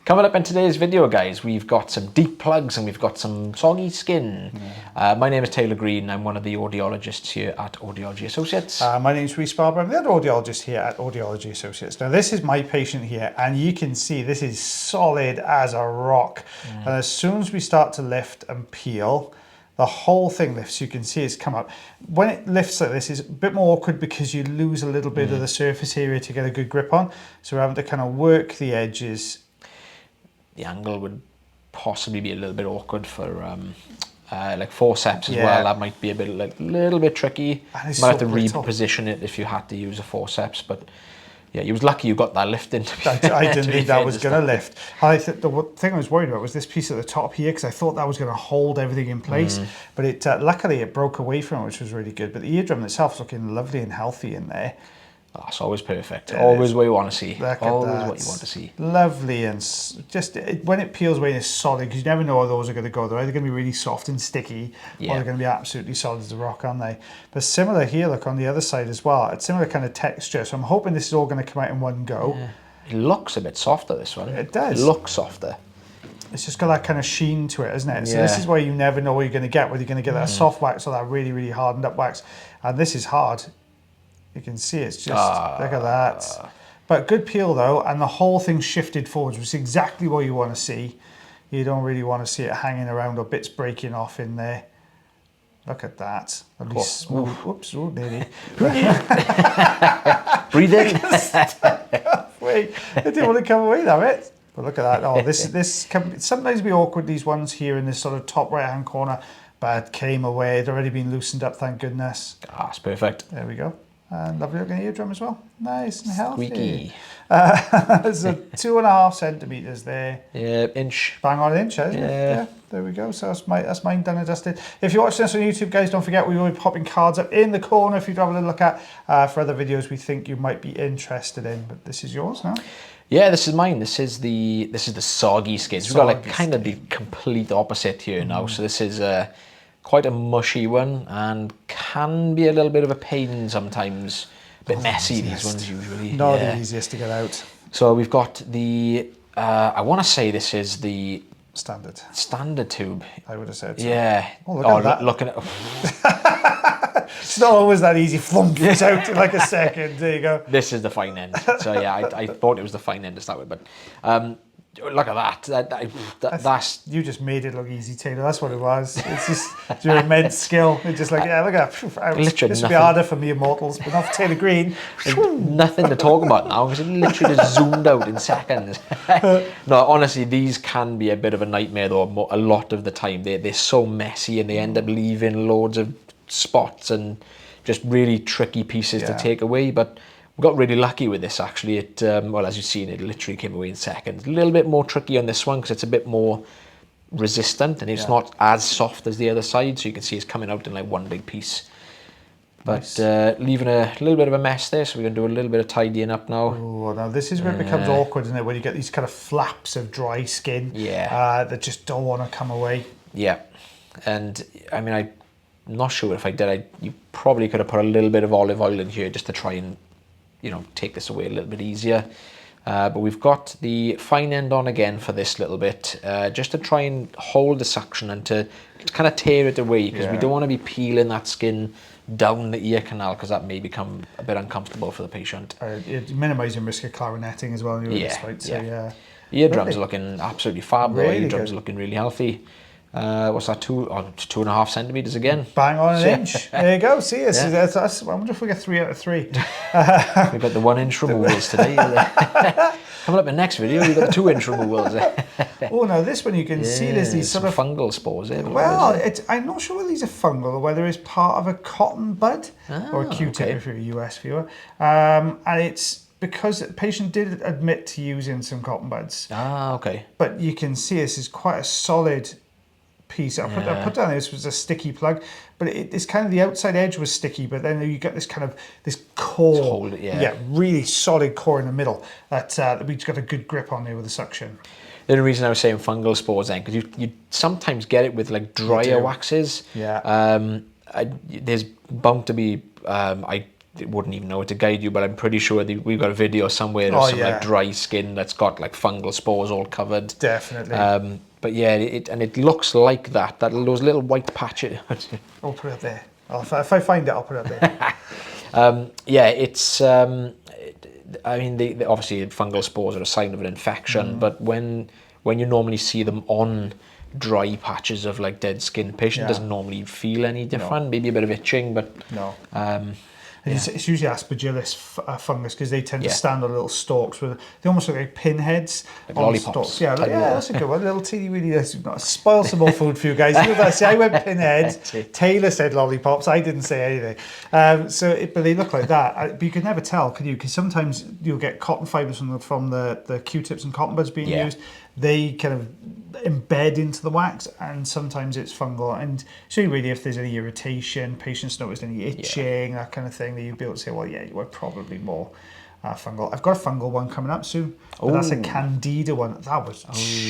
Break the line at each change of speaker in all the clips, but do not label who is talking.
Coming up in today's video, guys, we've got some deep plugs and we've got some soggy skin. My name is Taylor Green. I'm one of the audiologists here at Audiology Associates.
My name is Rhys, Barber. I'm the other audiologist here at Audiology Associates. Now, this is my patient here, and you can see this is solid as a rock. And as soon as we start to lift and peel, the whole thing lifts. You can see it's come up. When it lifts like this, it's a bit more awkward because you lose a little bit of the surface area to get a good grip on. So we're having to kind of work the edges.
The angle would possibly be a little bit awkward for like forceps as well. That might be a little bit tricky. Might have to reposition it if you had to use a forceps, but yeah, you was lucky you got that lift in.
I didn't think that was going to lift. The thing I was worried about was this piece at the top here, because I thought that was going to hold everything in place, but it luckily it broke away from it, which was really good. But the eardrum itself is looking lovely and healthy in there.
That's always perfect. Always what you want to see.
Always
what you want to see.
Lovely, and just when it peels away, it's solid, because you never know how those are going to go. They're either going to be really soft and sticky, or they're going to be absolutely solid as a rock, aren't they? But similar here, look, on the other side as well. It's similar kind of texture, so I'm hoping this is all going to come out in one go.
Yeah. It looks a bit softer, this one.
It does.
It looks softer.
It's just got that kind of sheen to it, isn't it? So this is where you never know what you're going to get, whether you're going to get that soft wax or that really, really hardened up wax. And this is hard. You can see it's just, look at that. But good peel though, and the whole thing shifted forwards, which is exactly what you want to see. You don't really want to see it hanging around or bits breaking off in there. Look at that. Lovely smooth. Whoops, oh, nearly.
Breathe in.
Wait, it didn't want to come away, damn it. But look at that. Oh, this can sometimes be awkward, these ones here in this sort of top right-hand corner, but it came away. It'd already been loosened up, thank goodness.
That's perfect.
There we go. And lovely looking eardrum as well. Nice and healthy.
Squeaky.
So 2.5 centimetres there.
Yeah, inch.
Bang on an inch, isn't it? Yeah, there we go. So that's mine done and dusted. If you're watching this on YouTube, guys, don't forget we will be popping cards up in the corner for you to have a little look at for other videos we think you might be interested in. But this is yours, huh?
Yeah, this is mine. This is the soggy skin. So we've got like kind of the complete opposite here now. So this is quite a mushy one and can be a little bit of a pain sometimes. A bit messy, these ones usually.
Not the easiest to get out.
So we've got the, I want to say this is the standard tube.
I would have said so.
Yeah.
Oh, look at that.
Looking at
it's not always that easy. Flump, it's out in like a second. There you go.
This is the fine end. So yeah, I thought it was the fine end to start with, but look at that. That's
you just made it look easy, Taylor. That's what it was. It's just your immense skill. It's just like, yeah, look at that. This would be harder for mere mortals, but not for Taylor Green.
Nothing to talk about now because it literally just zoomed out in seconds. No, honestly, these can be a bit of a nightmare though. A lot of the time, they're so messy and they end up leaving loads of spots and just really tricky pieces to take away. But we got really lucky with this actually. It well, as you've seen, it literally came away in seconds. A little bit more tricky on this one because it's a bit more resistant and it's not as soft as the other side, so you can see it's coming out in like one big piece. But leaving a little bit of a mess there, so we're going to do a little bit of tidying up now.
Oh, now this is where it becomes awkward, isn't it? When you get these kind of flaps of dry skin that just don't want to come away. Yeah.
And I mean, I'm not sure if I did. You probably could have put a little bit of olive oil in here just to try and, you know, take this away a little bit easier. But we've got the fine end on again for this little bit, just to try and hold the suction and to kind of tear it away, because we don't want to be peeling that skin down the ear canal, because that may become a bit uncomfortable for the patient.
Minimising risk of clarinetting as well.
Eardrums are looking absolutely fab though. Eardrums are looking really healthy. What's that, 2.5 centimetres again?
Bang on an inch. There you go. See, I wonder if we get 3 out of 3.
We've got the 1 inch removals today. Coming up in the next video, we've got the 2 inch removals.
Oh, now this one you can see there's these sort of
fungal spores.
Well, I'm not sure whether these are fungal or whether it's part of a cotton bud or a Q-tip if you're a US viewer. And it's because the patient did admit to using some cotton buds. But you can see this is quite a solid piece. I put down this was a sticky plug, but it's kind of the outside edge was sticky, but then you get this kind of this core, really solid core in the middle that we've got a good grip on there with the suction.
The only reason I was saying fungal spores then, because you sometimes get it with like drier waxes. There's bound to be wouldn't even know how to guide you, but I'm pretty sure that we've got a video somewhere of some like dry skin that's got like fungal spores all covered.
Definitely.
But yeah, it looks like that. Those little white patches.
I'll put it up there. If I find it, I'll put it up there.
Yeah, it's. I mean, obviously fungal spores are a sign of an infection, but when you normally see them on dry patches of like dead skin, the patient doesn't normally feel any different. No. Maybe a bit of itching, but
no. It's usually aspergillus fungus because they tend to stand on little stalks with they almost look like pinheads,
like lollipops.
Stalks. Yeah, that's a good one. Little teeny weeny. Spoil some more food for you guys. See, I went pinheads. Taylor said lollipops. I didn't say anything. But they look like that. But you can never tell, can you? Because sometimes you'll get cotton fibers from the Q-tips and cotton buds being used. They kind of embed into the wax, and sometimes it's fungal. And so really, if there's any irritation, patients noticed any itching, that kind of thing, that you'd be able to say, well, yeah, you are probably more fungal. I've got a fungal one coming up soon, but that's a candida one. That was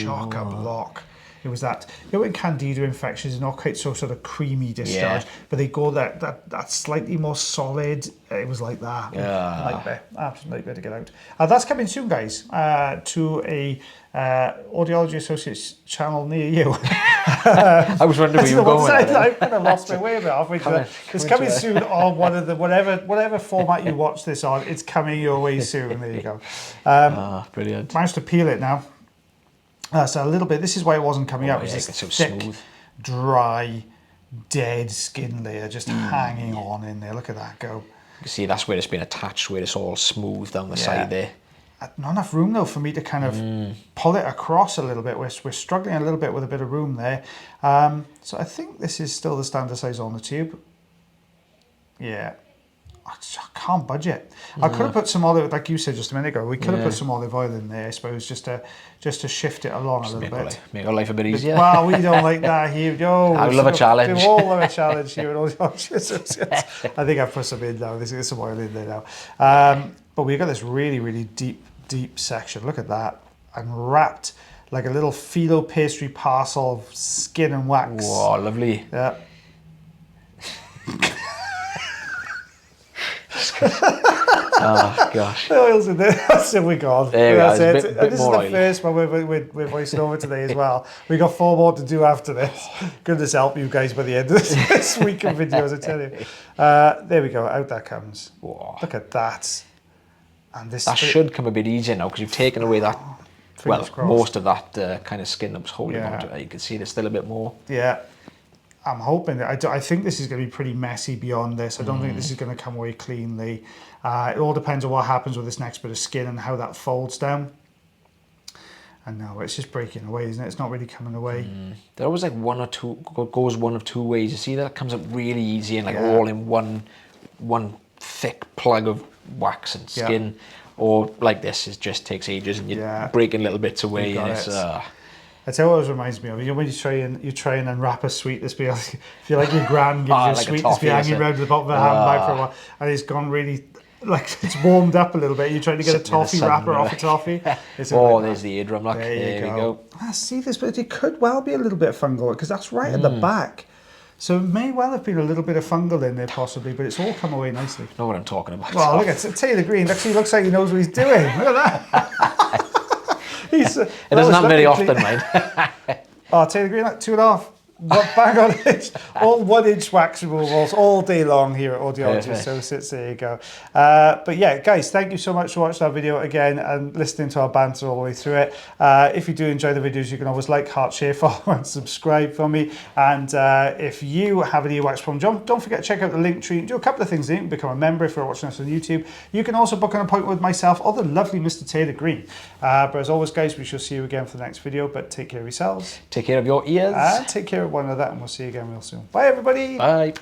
chock-a-block. It was that, when candida infections are not quite so sort of creamy discharge, but they go that slightly more solid. It was like that. Nightmare. Absolute nightmare to get out. That's coming soon, guys, to a Audiology Associates channel near you.
I was wondering where you were going.
I kind of lost my way a bit halfway through. It's coming soon on one of the whatever format you watch this on. It's coming your way soon. There you go.
Brilliant.
Managed to peel it now. So a little bit. This is why it wasn't coming out. It was this
so
thick,
smooth,
dry, dead skin layer just hanging on in there. Look at that go.
You can see that's where it's been attached, where it's all smooth down the side there.
Not enough room though for me to kind of pull it across a little bit. We're struggling a little bit with a bit of room there. So I think this is still the standard size on the tube. Yeah. I can't budge it. I could have put some olive, like you said just a minute ago. We could have put some olive oil in there, I suppose, just to shift it along a little bit.
Make our life a bit easier.
Well, we don't like that here. No,
I love a challenge.
We all love a challenge here at Audiology Associates. I think I've put some in now. There's some oil in there now. But we've got this really, really deep section. Look at that. And wrapped like a little phyllo pastry parcel of skin and wax.
Whoa, lovely.
Yeah.
Oh gosh.
The oil's in there. That's it, we got.
That's
it.
Bit
this is the
oily.
first one we're voicing over today as well. We got 4 more to do after this. Goodness help you guys by the end of this week of videos, I tell you. There we go. Out that comes.
Whoa.
Look at that. And this
should come a bit easier now because you've taken away that. Well, most of that kind of skin that was holding onto it. You can see there's still a bit more.
Yeah. I'm hoping that I think this is going to be pretty messy beyond this. I don't think this is going to come away cleanly. It all depends on what happens with this next bit of skin and how that folds down. And no, it's just breaking away, isn't it? It's not really coming away.
There always like goes one of two ways. You see that comes up really easy and like all in one thick plug of wax and skin, or like this, it just takes ages and you're breaking little bits away. And it's
That's how it always reminds me of. You know, when you try and unwrap a sweet that's been, if you like your gran gives you a sweet that's been hanging around the bottom of a handbag for a while, and it's gone really, like it's warmed up a little bit. You're trying to get a toffee wrapper off a toffee.
There's the eardrum. Look, there we go.
See this, but it could well be a little bit of fungal because that's right at the back. So it may well have been a little bit of fungal in there possibly, but it's all come away nicely.
You know what I'm talking about.
Well, look at Taylor Green. Actually, looks like he knows what he's doing. Look at that.
It doesn't happen very often, mate.
Oh, Taylor Green, like 2.5. Bang on it. All 1-inch wax removals all day long here at Audiology Associates. There you go. But yeah, guys, thank you so much for watching our video again and listening to our banter all the way through it. If you do enjoy the videos, you can always like, heart, share, follow, and subscribe for me. And if you have an earwax problem, don't forget to check out the link tree. Do a couple of things there. You can become a member if you're watching us on YouTube. You can also book an appointment with myself or the lovely Mr. Taylor Green. But as always, guys, we shall see you again for the next video. But take care of yourselves.
Take care of your ears.
And take care of one another, and we'll see you again real soon. Bye, everybody.
Bye.